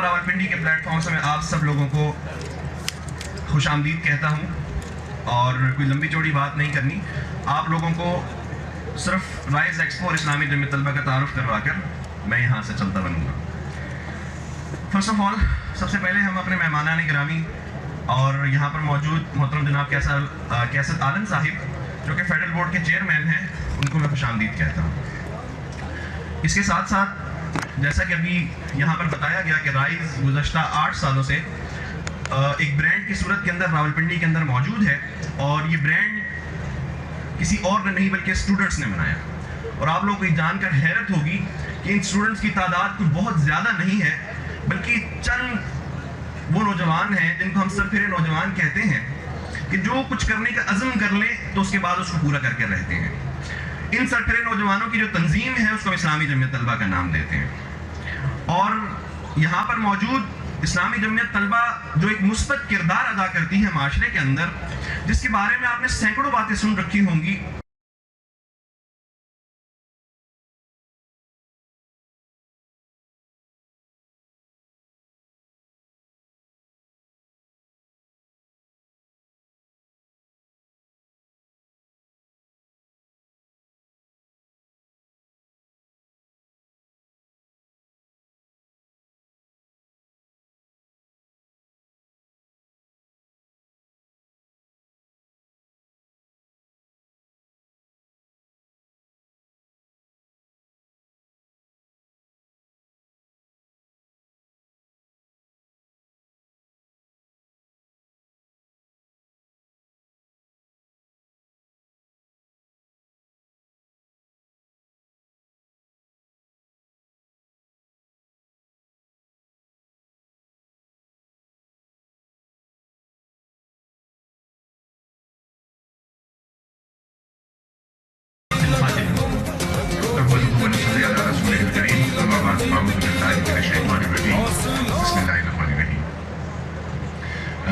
راولپنڈی کے plate form سے میں آپ سب لوگوں کو خوش آمدید کہتا ہوں، اور کوئی لمبی چوڑی بات نہیں کرنی، آپ لوگوں کو صرف رائز ایکسپو اور اسلامی جمعیت طلبہ کا تعارف کروا کر میں یہاں سے چلتا بنوں گا۔ فرسٹ آف آل، سب سے پہلے ہم اپنے مہمانان گرامی اور یہاں پر موجود محترم جناب کیسر عالم صاحب جو کہ فیڈرل بورڈ کے چیئرمین ہیں، ان کو میں خوش آمدید کہتا ہوں۔ اس کے ساتھ ساتھ جیسا کہ ابھی یہاں پر بتایا گیا کہ رائز گزشتہ 8 سالوں سے ایک برانڈ کی صورت کے اندر راولپنڈی کے اندر موجود ہے، اور یہ برانڈ کسی اور نے نہیں بلکہ اسٹوڈنٹس نے بنایا، اور آپ لوگوں کو یہ جان کر حیرت ہوگی کہ ان اسٹوڈنٹس کی تعداد کچھ بہت زیادہ نہیں ہے، بلکہ چند وہ نوجوان ہیں جن کو ہم سرفرے نوجوان کہتے ہیں کہ جو کچھ کرنے کا عزم کر لیں تو اس کے بعد اس کو پورا کر کے رہتے ہیں۔ ان سرفرے نوجوانوں کی جو تنظیم ہے اس کو اسلامی جمعیت طلبہ کا نام دیتے ہیں، اور یہاں پر موجود اسلامی جمعیت طلبہ جو ایک مثبت کردار ادا کرتی ہے معاشرے کے اندر، جس کے بارے میں آپ نے سینکڑوں باتیں سن رکھی ہوں گی۔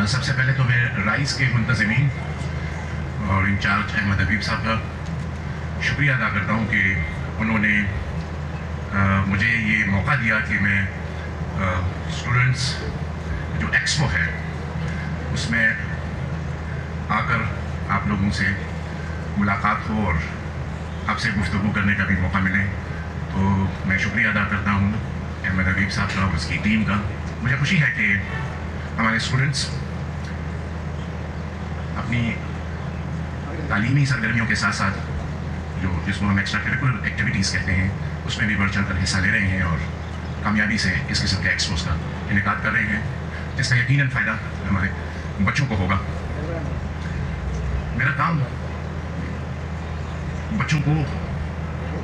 سب سے پہلے تو میں رائز کے منتظمین اور انچارج احمد حبیب صاحب کا شکریہ ادا کرتا ہوں کہ انہوں نے مجھے یہ موقع دیا کہ میں اسٹوڈنٹس جو ایکسپو ہے اس میں آ کر آپ لوگوں سے ملاقات ہو اور آپ سے گفتگو کرنے کا بھی موقع ملے، تو میں شکریہ ادا کرتا ہوں احمد حبیب صاحب کا اور اس کی ٹیم کا۔ مجھے خوشی ہے کہ ہمارے اسٹوڈنٹس اپنی تعلیمی سرگرمیوں کے ساتھ ساتھ جس کو ہم ایکسٹرا کریکولر ایکٹیویٹیز کہتے ہیں اس میں بھی بڑھ چڑھ کر حصہ لے رہے ہیں اور کامیابی سے اس قسم کے ایکسپوز کا انعقاد کر رہے ہیں، جس کا یقیناً فائدہ ہمارے بچوں کو ہوگا۔ میرا کام بچوں کو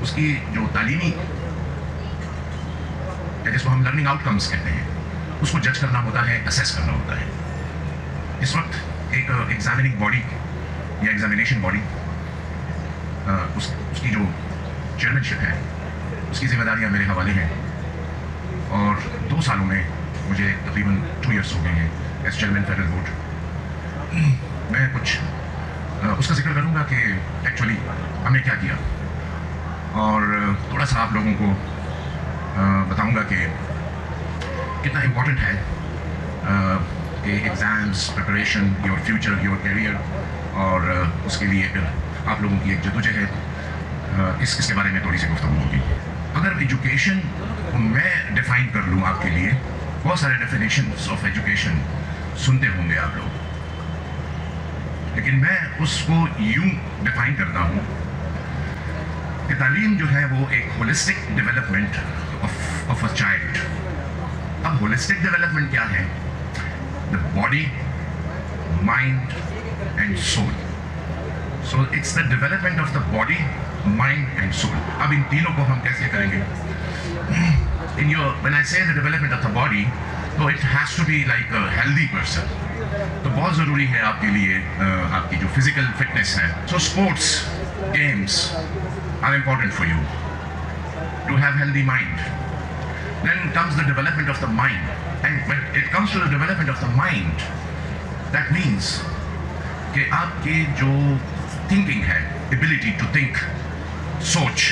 اس کی جو تعلیمی جس کو ہم لرننگ آؤٹ کمز کہتے ہیں اس کو جج کرنا ہوتا ہے، اسیس کرنا ہوتا ہے۔ اس وقت ایک ایگزامننگ باڈی یا ایگزامینیشن باڈی اس کی جو چیئرمین شپ ہے اس کی ذمہ داریاں میرے حوالے ہیں، اور 2 سالوں میں مجھے تقریباً 2 ایئرس ہو گئے ہیں ایز چیئرمین فیڈرل بورڈ۔ میں کچھ اس کا ذکر کروں گا کہ ایکچولی ہم نے کیا کیا، اور تھوڑا سا آپ لوگوں کو بتاؤں گا کہ کتنا امپورٹنٹ ہے کہ exams preparation, your future, your career, اور اس کے لیے پھر آپ لوگوں کی ایک جدوجہد، اس کے بارے میں تھوڑی سی گفتگو ہوگی۔ اگر ایجوکیشن کو میں ڈیفائن کر لوں آپ کے لیے، بہت سارے ڈیفینیشنس آف ایجوکیشن سنتے ہوں گے آپ لوگ، لیکن میں اس کو یوں ڈیفائن کرتا ہوں کہ تعلیم جو ہے وہ ایک holistic development of a child. اب ہولسٹک ڈیولپمنٹ کیا ہے؟ The body, mind and soul. So it's the development of the body, mind and soul. اب ان تینوں کو ہم کیسے کریں گے؟ when I say the development of the body, so it has to be like a healthy person. تو بہت ضروری ہے آپ کے لیے آپ کی جو فزیکل فٹنس ہے۔ So sports, games are important for you to have healthy mind. Then comes the development of the mind, and when it comes to the development of the mind, that means کہ آپ کی جو thinking ہے، ability to think، سوچ،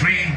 3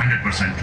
100%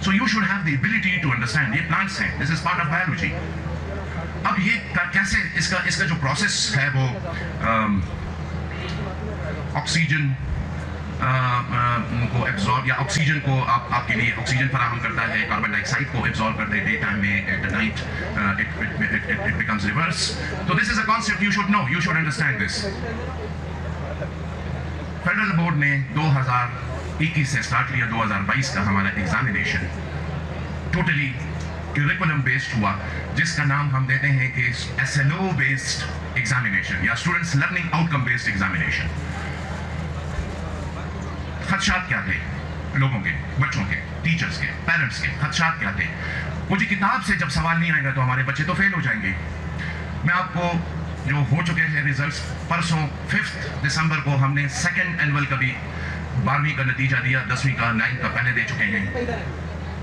So you should have the ability to understand. یہ plants ہیں, this is part of biology. اب یہ کیسے اس کا جو پروسیس ہے وہ آکسیجن کو ایبزارب یا آکسیجن کو آپ کے لیے آکسیجن فراہم کرتا ہے, کاربن ڈائی آکسائڈ کو ایبزارب کرتے ہیں ڈے ٹائم میں, at night it becomes reverse. تو this is a concept you should know, you should understand this. Federal board نے 2021 سے اسٹارٹ کیا, 2022 کا ہمارا ایگزامینیشن ٹوٹلی کریکولم بیسڈ ہوا, جس کا نام ہم دیتے ہیں کہ SLO بیسڈ ایگزامینیشن یا اسٹوڈنٹس لرننگ آؤٹ کم بیسڈ ایگزامینیشن. خدشات کیا تھے لوگوں کے, بچوں کے, ٹیچرز کے, پیرنٹس کے خدشات کیا تھے؟ وہ جی کتاب سے جب سوال نہیں آئے گا تو ہمارے بچے تو فیل ہو جائیں گے. میں آپ کو جو ہو چکے ہیں ریزلٹس, پرسوں 5 دسمبر کو ہم نے سیکنڈ اینول کا بھی 12ویں کا نتیجہ دیا, 10ویں کا 9 کا پہلے دے چکے ہیں.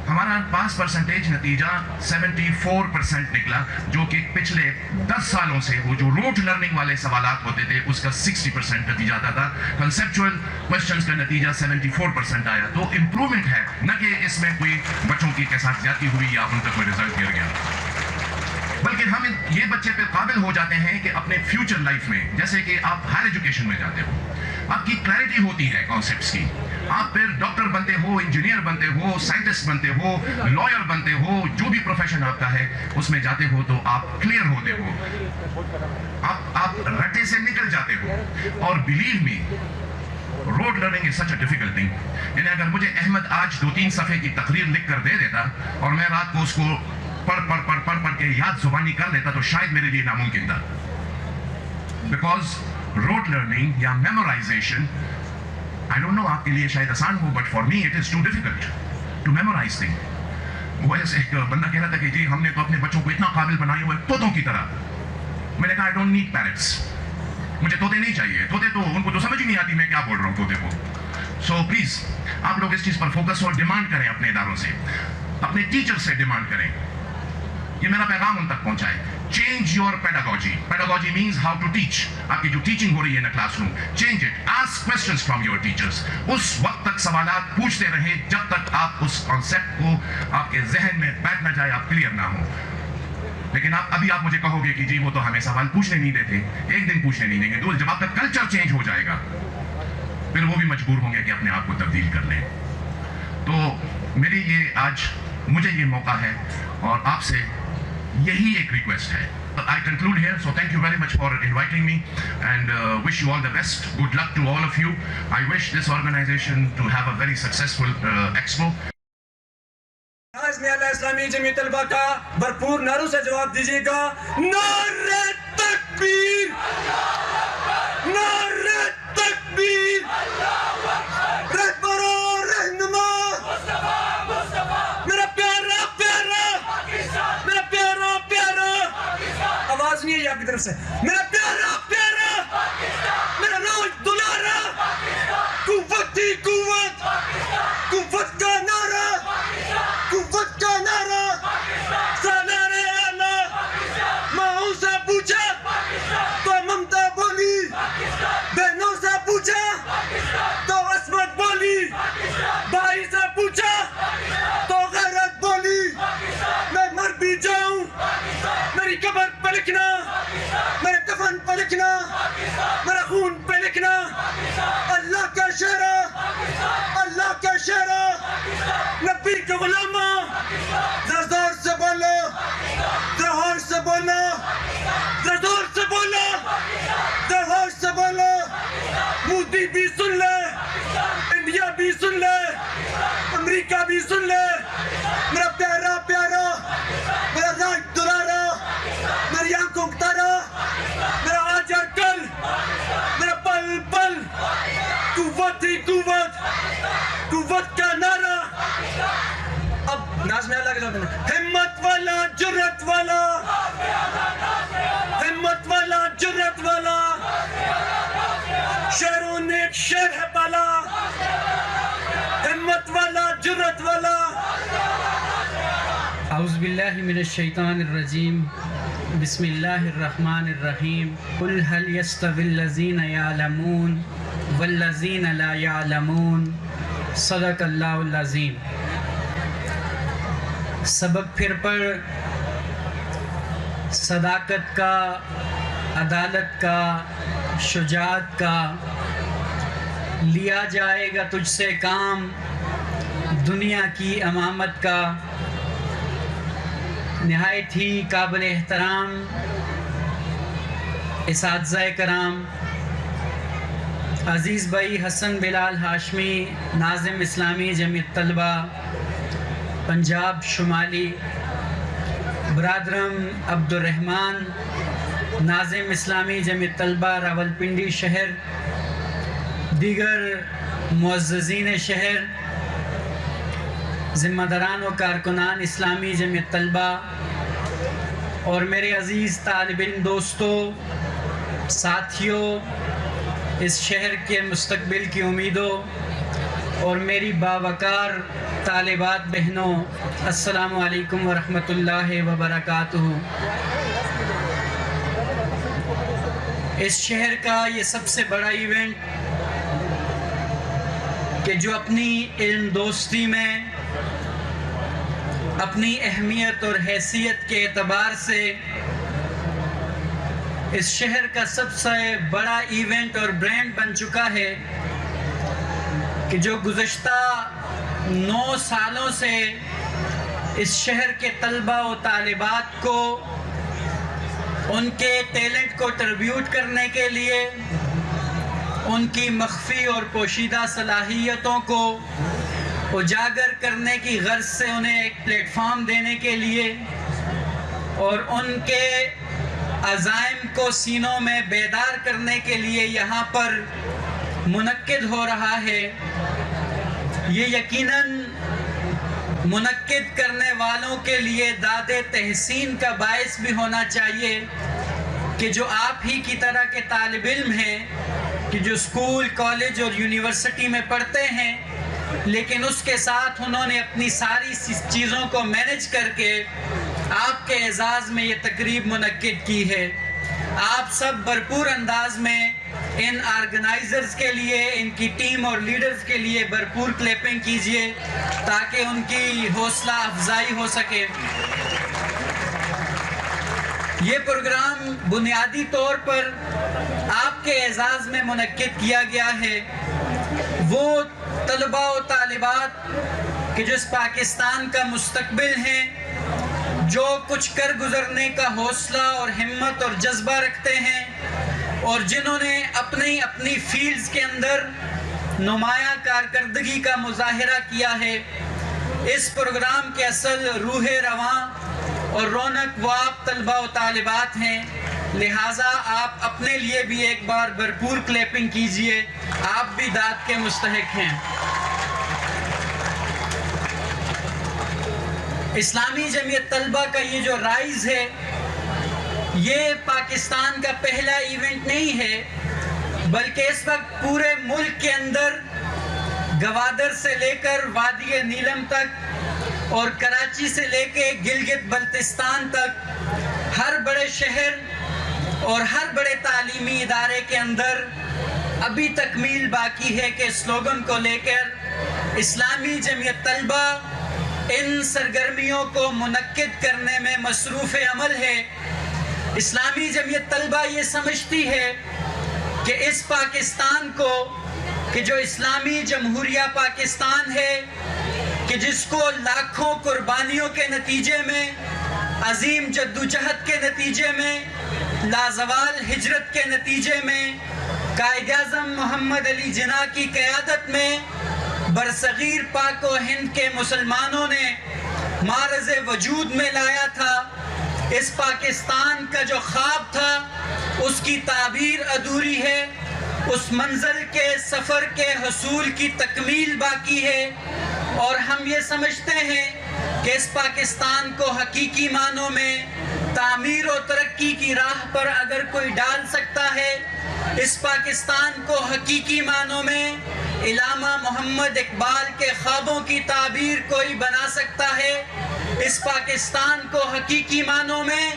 ہمارا پاس پرسنٹیج نتیجہ 74% نکلا, جو کہ پچھلے 10 سالوں سے وہ جو روٹ لرننگ والے سوالات ہوتے تھے اس کا 60% نتیجہ آتا تھا. کنسیپچول کوشچنز کا نتیجہ 74% آیا. تو امپرومنٹ ہے, نہ کہ اس میں کوئی بچوں کی کے ساتھ زیادتی ہوئی یا ان کا کوئی رزلٹ گر گیا, بلکہ ہم یہ بچے پہ قابل ہو جاتے ہیں کہ اپنے فیوچر لائف میں, جیسے کہ آپ ہائر ایجوکیشن میں جاتے ہو, آپ کی کلیئرٹی ہوتی ہے کانسیپٹس کی, آپ پھر ڈاکٹر بنتے ہو, انجینئر بنتے ہو, سائنٹسٹ بنتے ہو, لائر بنتے ہو, جو بھی پروفیشن آپ کا ہے اس میں جاتے ہو تو آپ کلیئر ہوتے ہو, آپ رٹے سے نکل جاتے ہو. اور believe me, road learning is such a difficult thing. یعنی اگر مجھے احمد آج 2-3 صفحے کی تقریر لکھ کر دے دیتا اور میں رات کو اس کو پڑھ کے یاد زبانی کر لیتا تو شاید میرے لیے ناممکن تھا. بیکاز روڈ لرننگ یا میمورائزیشن, I don't know آپ کے لیے شاید آسان ہو, but for me it is too difficult to memorize things. وہ ایک بندہ کہہ رہا تھا کہ جی ہم نے تو اپنے بچوں کو اتنا قابل بنایا ہوا ہے طوطوں کی طرح. میں نے کہا I don't need parrots, مجھے طوطے نہیں چاہیے. طوطے تو ان کو تو سمجھ ہی نہیں آتی میں کیا بول رہا ہوں طوطے کو. سو پلیز آپ لوگ اس چیز پر فوکس ہو, ڈیمانڈ کریں اپنے اداروں سے, اپنے ٹیچر سے ڈیمانڈ کریں, یہ میرا پیغام ان تک پہنچائے. Change your pedagogy. Pedagogy means how to teach. آپ کی جو ٹیچنگ ہو رہی ہے نا class room, change it. Ask questions from your teachers. اس وقت تک سوالات پوچھتے رہیں جب تک آپ اس کانسیپٹ کو آپ کے ذہن میں بیٹھ نہ جائے, آپ کلیئر نہ ہو. لیکن ابھی آپ مجھے کہو گے کہ جی وہ تو ہمیں سوال پوچھنے نہیں دیتے, ایک دن پوچھنے نہیں دیں گے. جب آپ کا کلچر چینج ہو جائے گا پھر وہ بھی مجبور ہوں گے کہ اپنے آپ کو تبدیل کر لیں. تو میری یہ آج مجھے یہ موقع ہے اور آپ سے یہی ایک ریکویسٹ ہے. I conclude here, so thank you very much for inviting me and wish you all the best. Good luck to all of you. I wish this organization to have a very successful expo. نازمیہ اسلامی جمعیت طلبہ کا بھرپور نعروں سے جواب دیجیے گا. نعرہ تکبیر, نعرہ تکبیر, رہبر و رہنما میرا پیارا پیارا, میرا پیارا پیارا, آواز نہیں ہے آپ کی طرف سے, میرا پیارا پیارا, میرا راج دلارا, قوت ہی قوت, قوت کا نعرہ, قوت کا نعرہ, سالار اعلیٰ. ماؤں سے پوچھا تو ممتا بولی, بہنوں سے پوچھا تو عصمت بولی, بھائی سے پوچھا تو غیرت بولی. میں مر بھی جاؤں میری قبر پہ لکھنا, میرے دفن پہ لکھنا, میرا خون پہ لکھنا, اللہ کا شعرا, اللہ کا شعرا, نبی کے غلامہ. ذرا زور سے بولو, ذرا ہوش سے بولو, ذرا زور سے بولو, ذرا ہوش سے بولو. مودی بھی سن لے, انڈیا بھی سن لے, امریکہ بھی سن لے. میرا پیارا پیارا, میرا راج دلارا, میری آنکھوں کا تارا, میرا آج اور کل, میرا پل پل, قوت ہی قوت, قوت کا نعرہ. اب نازمیہ اللہ کے ساتھ ہمت والا, جرت والا, ہمت والا, جرت والا, شیروں نے ایک شیر ہے پالا, ہمت والا, جرت والا. اعوذ باللہ من الشیطان الرجیم, بسم اللہ الرحمن الرحیم. قل هل يستوي الذین یعلمون والذین لا یعلمون. صدق اللہ العظیم. سبق پھر پڑھ، صداقت کا، عدالت کا، شجاعت کا، لیا جائے گا تجھ سے کام دنیا کی امامت کا۔ نہایت ہی قابل احترام اساتذہ کرام، عزیز بھائی حسن بلال ہاشمی، ناظم اسلامی جمعیت طلبہ پنجاب شمالی، برادرم عبد الرحمن، ناظم اسلامی جمعیت طلبہ راولپنڈی شہر، دیگر معززین شہر، ذمہ داران و کارکنان اسلامی جمعیت طلبہ اور میرے عزیز طالب علم دوستوں، ساتھیوں، اس شہر کے مستقبل کی امیدوں اور میری باوقار طالبات بہنوں، السلام علیکم ورحمۃ اللہ وبرکاتہ۔ اس شہر کا یہ سب سے بڑا ایونٹ کہ جو اپنی علم دوستی میں، اپنی اہمیت اور حیثیت کے اعتبار سے اس شہر کا سب سے بڑا ایونٹ اور برانڈ بن چکا ہے، کہ جو گزشتہ 9 سالوں سے اس شہر کے طلبہ و طالبات کو ان کے ٹیلنٹ کو ٹربیوٹ کرنے کے لیے، ان کی مخفی اور پوشیدہ صلاحیتوں کو اجاگر کرنے کی غرض سے انہیں ایک پلیٹ فارم دینے کے لیے اور ان کے عزائم کو سینوں میں بیدار کرنے کے لیے یہاں پر منعقد ہو رہا ہے۔ یہ یقیناً منعقد کرنے والوں کے لیے داد تحسین کا باعث بھی ہونا چاہیے کہ جو آپ ہی کی طرح کے طالب علم ہیں، کہ جو اسکول، کالج اور یونیورسٹی میں پڑھتے ہیں، لیکن اس کے ساتھ انہوں نے اپنی ساری چیزوں کو مینج کر کے آپ کے اعزاز میں یہ تقریب منعقد کی ہے۔ آپ سب بھرپور انداز میں ان آرگنائزرز کے لیے، ان کی ٹیم اور لیڈرز کے لیے بھرپور کلیپنگ کیجئے تاکہ ان کی حوصلہ افزائی ہو سکے۔ یہ پروگرام بنیادی طور پر آپ کے اعزاز میں منعقد کیا گیا ہے۔ وہ طلباء و طالبات کہ جو اس پاکستان کا مستقبل ہیں، جو کچھ کر گزرنے کا حوصلہ اور ہمت اور جذبہ رکھتے ہیں اور جنہوں نے اپنی فیلڈز کے اندر نمایاں کارکردگی کا مظاہرہ کیا ہے۔ اس پروگرام کے اصل روح رواں اور رونق وہ آپ طلباء و طالبات ہیں، لہٰذا آپ اپنے لیے بھی ایک بار بھرپور کلیپنگ کیجئے، آپ بھی داد کے مستحق ہیں۔ اسلامی جمعیت طلبہ کا یہ جو رائز ہے، یہ پاکستان کا پہلا ایونٹ نہیں ہے، بلکہ اس وقت پورے ملک کے اندر گوادر سے لے کر وادی نیلم تک اور کراچی سے لے کے گلگت بلتستان تک ہر بڑے شہر اور ہر بڑے تعلیمی ادارے کے اندر ابھی تکمیل باقی ہے کہ سلوگن کو لے کر اسلامی جمعیت طلبہ ان سرگرمیوں کو منعقد کرنے میں مصروف عمل ہے۔ اسلامی جمعیت طلبہ یہ سمجھتی ہے کہ اس پاکستان کو، کہ جو اسلامی جمہوریہ پاکستان ہے، کہ جس کو لاکھوں قربانیوں کے نتیجے میں، عظیم جدوجہد کے نتیجے میں، لازوال ہجرت کے نتیجے میں، قائد اعظم محمد علی جناح کی قیادت میں برصغیر پاک و ہند کے مسلمانوں نے معرض وجود میں لایا تھا۔ اس پاکستان کا جو خواب تھا اس کی تعبیر ادھوری ہے، اس منزل کے سفر کے حصول کی تکمیل باقی ہے، اور ہم یہ سمجھتے ہیں کہ اس پاکستان کو حقیقی معنوں میں تعمیر و ترقی کی راہ پر اگر کوئی ڈال سکتا ہے، اس پاکستان کو حقیقی معنوں میں علامہ محمد اقبال کے خوابوں کی تعبیر کوئی بنا سکتا ہے، اس پاکستان کو حقیقی معنوں میں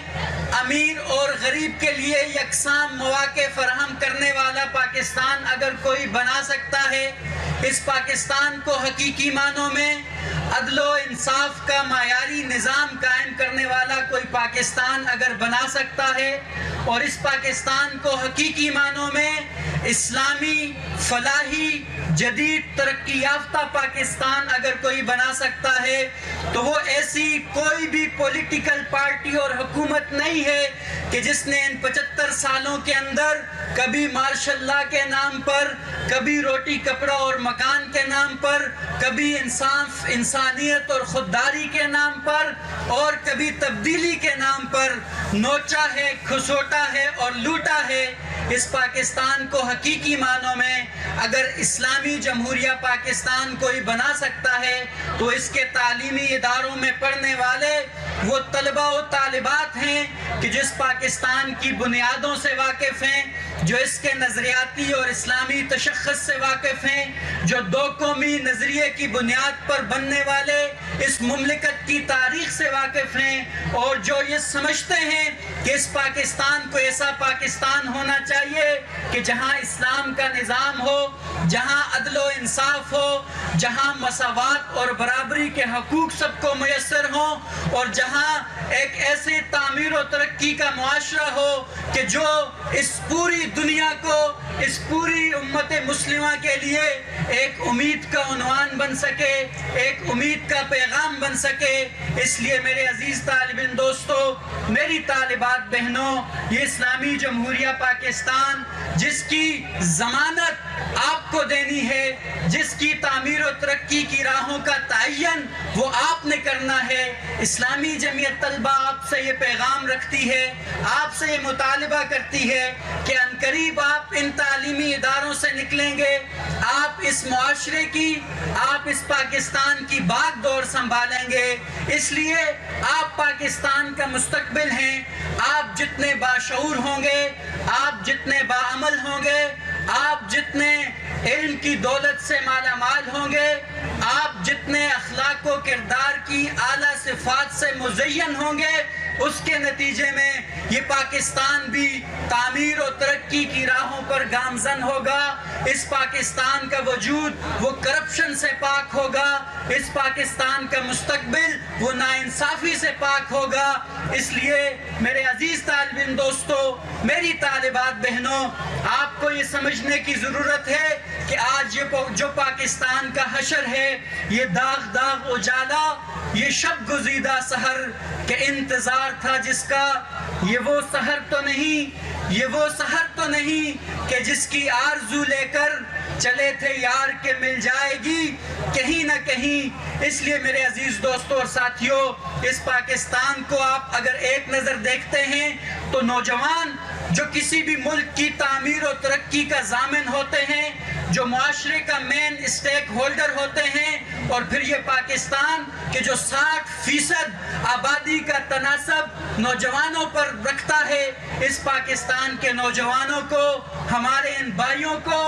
امیر اور غریب کے لیے یکساں مواقع فراہم کرنے والا پاکستان اگر کوئی بنا سکتا ہے، اس پاکستان کو حقیقی معنوں میں عدل و انصاف کا معیاری نظام قائم کرنے والا کوئی پاکستان اگر بنا سکتا ہے، اور اس پاکستان کو حقیقی معنوں میں اسلامی، فلاحی، جدید، ترقی یافتہ پاکستان اگر کوئی بنا سکتا ہے، تو وہ ایسی کوئی بھی پولیٹیکل پارٹی اور حکومت نہیں ہے کہ جس نے ان 75 سالوں کے اندر کبھی مارشل لا کے نام پر، کبھی روٹی کپڑا اور مکان کے نام پر، کبھی انسانیت اور خودداری کے نام پر، اور کبھی تبدیلی کے نام پر نوچا ہے، کھسوٹا ہے اور لوٹا ہے۔ اس پاکستان کو حقیقی معنوں میں اگر اسلامی جمہوریہ پاکستان کوئی بنا سکتا ہے تو اس کے تعلیمی اداروں میں پڑھنے والے وہ طلبہ و طالبات ہیں کہ جس پاکستان کی بنیادوں سے واقف ہیں، جو اس کے نظریاتی اور اسلامی تشخص سے واقف ہیں، جو دو قومی نظریے کی بنیاد پر بننے والے اس مملکت کی تاریخ سے واقف ہیں، اور جو یہ سمجھتے ہیں کہ اس پاکستان کو ایسا پاکستان ہونا چاہیے کہ جہاں اسلام کا نظام ہو، جہاں عدل و انصاف ہو، جہاں مساوات اور برابری کے حقوق سب کو میسر ہوں، اور جہاں ایک ایسے تعمیر و ترقی کا معاشرہ ہو کہ جو اس پوری دنیا کو، اس پوری امت مسلمہ کے لیے ایک امید کا عنوان بن سکے، ایک امید کا پیغام بن سکے۔ اس لیے میرے عزیز طالب علم دوستو، میری طالبات بہنوں، یہ اسلامی جمہوریہ پاکستان جس کی ضمانت آپ کو دینی ہے، جس کی تعمیر و ترقی کی راہوں کا تعین وہ آپ نے کرنا ہے، اسلامی جمعیت طلبہ آپ سے یہ پیغام رکھتی ہے، آپ سے یہ مطالبہ کرتی ہے کہ عنقریب آپ ان تعلیمی اداروں سے نکلیں گے، آپ اس معاشرے کی، آپ اس پاکستان کی باغ دور سنبھالیں گے۔ اس لیے آپ پاکستان کا مستقبل ہیں، آپ جتنے باشعور ہوں گے، آپ جتنے باعمل ہوں گے، آپ جتنے علم کی دولت سے مالا مال ہوں گے، آپ جتنے اخلاق و کردار کی اعلیٰ صفات سے مزین ہوں گے، اس کے نتیجے میں یہ پاکستان بھی تعمیر و ترقی کی راہوں پر گامزن ہوگا۔ اس پاکستان کا وجود وہ کرپشن سے پاک ہوگا، اس پاکستان کا مستقبل وہ ناانصافی سے پاک ہوگا۔ اس لیے میرے عزیز طالب علم دوستو، میری طالبات بہنوں، آپ کو یہ سمجھنے کی ضرورت ہے کہ آج یہ جو پاکستان کا حشر ہے، یہ داغ داغ اجالا، یہ شب گزیدہ سحر کے انتظار تھا جس کا، یہ وہ سحر تو نہیں، یہ وہ سحر تو نہیں کہ جس کی آرزو لے کر چلے تھے یار کے مل جائے گی کہیں نہ کہیں۔ اس لیے میرے عزیز دوستوں اور ساتھیوں، اس پاکستان کو آپ اگر ایک نظر دیکھتے ہیں تو نوجوان جو کسی بھی ملک کی تعمیر و ترقی کا ضامن ہوتے ہیں، جو معاشرے کا مین اسٹیک ہولڈر ہوتے ہیں، اور پھر یہ پاکستان کہ جو 60% آبادی کا تناسب نوجوانوں پر رکھتا ہے، اس پاکستان کے نوجوانوں کو، ہمارے ان بھائیوں کو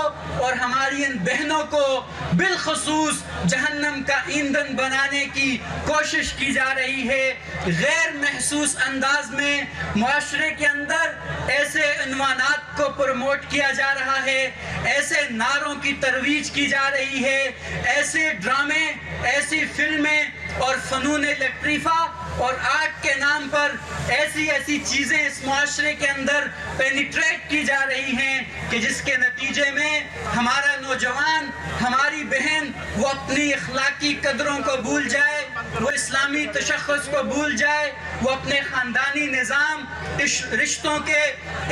اور ہماری ان بہنوں کو بالخصوص جہنم کا ایندھن بنانے کی کوشش کی جا رہی ہے۔ غیر محسوس انداز میں معاشرے کے اندر ایسے عنوانات کو پروموٹ کیا جا رہا ہے، ایسے نعروں کی ترویج کی جا رہی ہے، ایسے ڈرامے، ایسی فلمیں اور فنون لطیفہ اور آرٹ کے نام پر ایسی چیزیں اس معاشرے کے اندر پینیٹریٹ کی جا رہی ہیں کہ جس کے نتیجے میں ہمارا نوجوان، ہماری بہن وہ اپنی اخلاقی قدروں کو بھول جائے، وہ اسلامی تشخص کو بھول جائے، وہ اپنے خاندانی نظام، رشتوں کے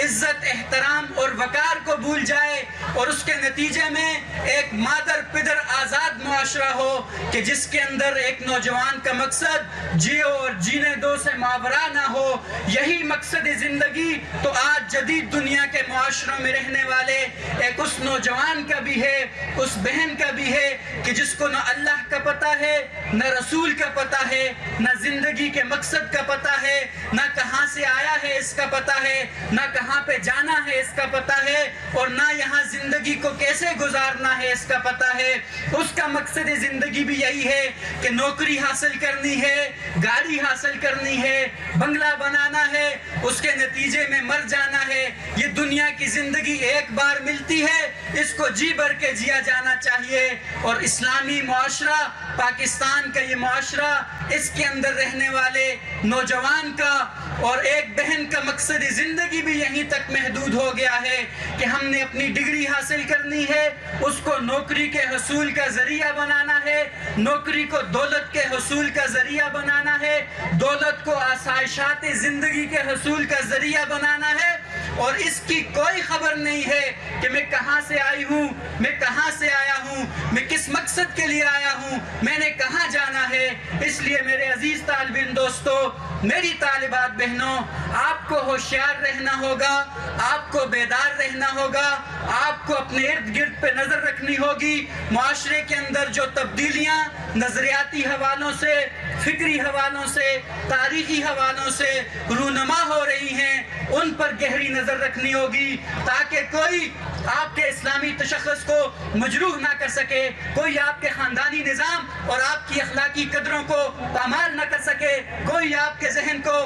عزت، احترام اور وقار کو بھول جائے، اور اس کے نتیجے میں ایک مادر پدر آزاد معاشرہ ہو کہ جس کے اندر ایک نوجوان کا مقصد جیو اور جینے دو سے ماورا نہ ہو۔ یہی مقصد زندگی تو آج جدید دنیا کے معاشروں میں رہنے والے ایک اس نوجوان کا بھی ہے، اس بہن کا بھی ہے کہ جس کو نہ اللہ کا پتہ ہے، نہ رسول کا پتہ ہے، نہ زندگی کے مقصد کا پتہ ہے، نہ کہاں سے آیا ہے اس کا پتہ ہے، نہ کہاں پہ جانا ہے اس کا پتہ ہے، اور نہ یہاں زندگی کو کیسے گزارنا ہے اس کا پتہ ہے، اس کا مقصد زندگی بھی یہی ہے کہ نوکری حاصل کرنی ہے، گاڑی حاصل کرنی ہے، بنگلہ بنانا ہے، اس کے نتیجے میں مر جانا ہے۔ یہ دنیا کی زندگی ایک بار ملتی ہے، اس کو جی بھر کے جیا جانا چاہیے۔ اور اسلامی معاشرہ، پاکستان کا یہ معاشرہ، اس کے اندر رہنے والے نوجوان کا اور ایک بہن کا مقصد زندگی بھی یہیں تک محدود ہو گیا ہے کہ ہم نے اپنی ڈگری حاصل کرنی ہے، اس کو نوکری کے حصول کا ذریعہ بنانا ہے، نوکری کو دولت کے حصول کا ذریعہ بنانا ہے، دولت کو آسائشات زندگی کے حصول کا ذریعہ بنانا ہے، اور اس کی کوئی خبر نہیں ہے کہ میں کہاں سے آئی ہوں، میں کہاں سے آیا ہوں، میں کس مقصد کے لیے آیا ہوں، میں نے کہاں جانا ہے۔ اس لیے میرے عزیز طالب علم دوستو، میری طالبات بہنوں، آپ کو ہوشیار رہنا ہوگا، آپ کو بیدار رہنا ہوگا، آپ کو اپنے ارد گرد پہ نظر رکھنی ہوگی۔ معاشرے کے اندر جو تبدیلیاں نظریاتی حوالوں سے، فکری حوالوں سے، تاریخی حوالوں سے رونما ہو رہی ہیں، ان پر گہری نظر رکھنی ہوگی تاکہ کوئی آپ کے اسلامی تشخص کو مجروح نہ کر سکے، کوئی آپ کے خاندانی نظام اور آپ کی اخلاقی قدروں کو پامال نہ کر سکے، کوئی آپ کے ذہن کو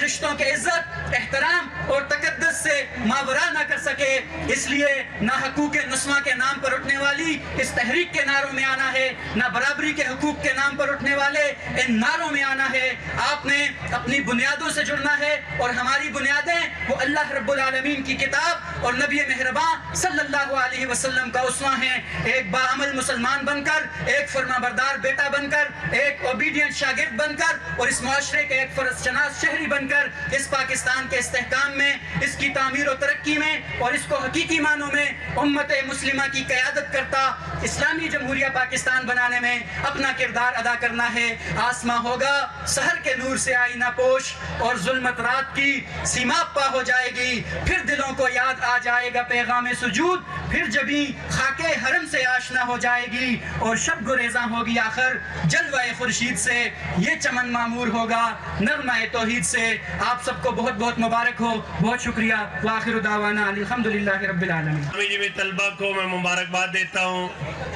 رشتوں کے عزت، احترام اور تقدس سے ماورا نہ کر سکے۔ اس لیے نہ حقوق نسواں کے نام پر اٹھنے والی اس تحریک کے نعروں میں آنا ہے، نہ برابری کے حقوق کے نام پر اٹھنے والے ان نعروں میں آنا ہے۔ آپ نے اپنی بنیادوں سے جڑنا ہے، اور ہماری بنیادیں وہ اللہ رب العالمین کی کتاب اور نبی مہربان صلی اللہ علیہ وسلم کا اسوہ ہیں۔ ایک باعمل مسلمان بن کر، ایک فرما بردار بیٹا بن کر، ایک اوبیڈینٹ شاگرد بن کر، اور اس معاشرے کے ایک فرض شناس شہری بن کر اس پاکستان کے استحکام میں، اس کی تعمیر و ترقی میں، اور اس کو حقیقی معنوں میں امت مسلمہ کی قیادت کرتا اسلامی جمہوریہ پاکستان بنانے میں اپنا کردار ادا کرنا ہے۔ آسماں ہوگا سحر کے نور سے آئینہ پوش، اور ظلمت رات کی سیماب پا ہو جائے گی، پھر دلوں کو یاد آ جائے گا پیغام سجود، پھر جبیں خاک حرم سے آشنا ہو جائے گی، اور شب گریزاں ہوگی آخر جلوہ خورشید سے، یہ چمن معمور ہوگا نغمہ توحید سے۔ آپ سب کو بہت بہت مبارک ہو، بہت شکریہ۔ وآخر دعوانا الحمدللہ رب العالمین۔ میں طلبہ کو میں مبارکباد دیتا ہوں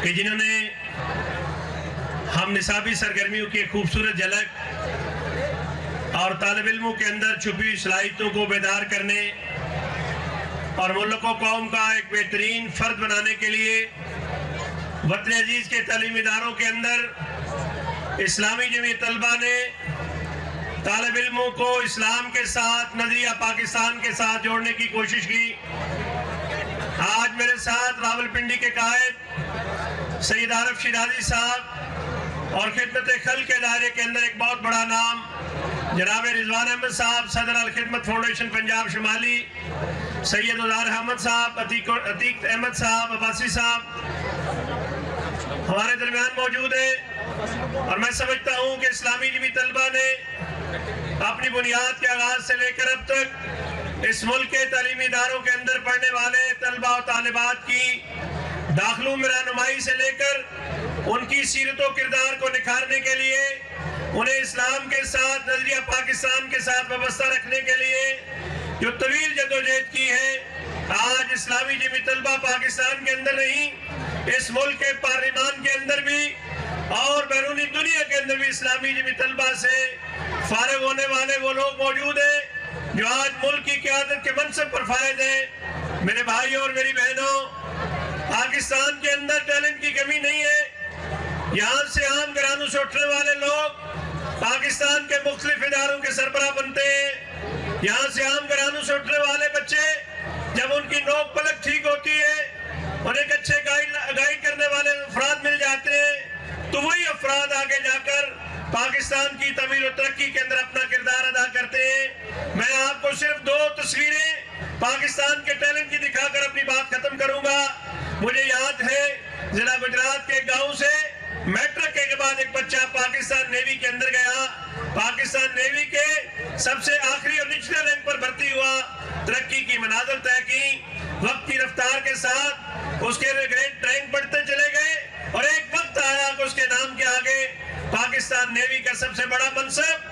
کہ جنہوں نے ہم نصابی سرگرمیوں کی خوبصورت جھلک اور طالب علموں کے اندر چھپی صلاحیتوں کو بیدار کرنے اور ملک و قوم کا ایک بہترین فرد بنانے کے لیے وطن عزیز کے تعلیمی اداروں کے اندر اسلامی جمعیت طلبہ نے طالب علموں کو اسلام کے ساتھ، نظریہ پاکستان کے ساتھ جوڑنے کی کوشش کی۔ آج میرے ساتھ راولپنڈی کے قائد سید عارف شیرازی صاحب اور خدمت خلق کے دائرے کے اندر ایک بہت بڑا نام جناب رضوان احمد صاحب، صدر الخدمت فاؤنڈیشن پنجاب شمالی، سید ازار احمد صاحب، عتیق احمد صاحب، عباسی صاحب ہمارے درمیان موجود ہیں۔ اور میں سمجھتا ہوں کہ اسلامی جمعیت طلبہ نے اپنی بنیاد کے آغاز سے لے کر اب تک اس ملک کے تعلیمی اداروں کے اندر پڑھنے والے طلبہ و طالبات کی داخلوں میں رہنمائی سے لے کر ان کی سیرت و کردار کو نکھارنے کے لیے، انہیں اسلام کے ساتھ، نظریہ پاکستان کے ساتھ وابستہ رکھنے کے لیے جو طویل جدوجہد کی ہے۔ آج اسلامی جمعیت طلبہ پاکستان کے اندر نہیں، اس ملک کے پارلیمان کے اندر بھی اور بیرونی دنیا کے اندر بھی اسلامی جمعیت طلبہ سے فارغ ہونے والے وہ لوگ موجود ہیں جو آج ملک کی قیادت کے منصب پر فائز ہیں۔ میرے بھائیوں اور میری بہنوں، پاکستان کے اندر ٹیلنٹ کی کمی نہیں ہے۔ یہاں سے عام گھرانوں سے اٹھنے والے لوگ پاکستان کے مختلف اداروں کے سربراہ بنتے ہیں۔ یہاں سے عام گھرانوں سے اٹھنے والے بچے جب ان کی نوک پلک ٹھیک ہوتی ہے، انہیں ایک اچھے گائیڈ کرنے والے افراد مل جاتے ہیں، تو وہی افراد آگے جا کر پاکستان کی تعمیر و ترقی کے اندر اپنا کردار ادا کرتے ہیں۔ میں آپ کو صرف دو تصویریں پاکستان کے ٹیلنٹ کی دکھا کر اپنی بات ختم کروں گا۔ مجھے یاد ہے ضلع گجرات کے گاؤں سے میٹرک کے بعد ایک بچہ پاکستان نیوی کے اندر گیا، پاکستان نیوی کے سب سے آخری اور نچلے رینک پر بھرتی ہوا، ترقی کی منازل طے کی، وقت کی رفتار کے ساتھ اس کے گریڈ رینک بڑھتے چلے گئے، اور ایک وقت آیا کہ اس کے نام کے آگے پاکستان نیوی کا سب سے بڑا منصب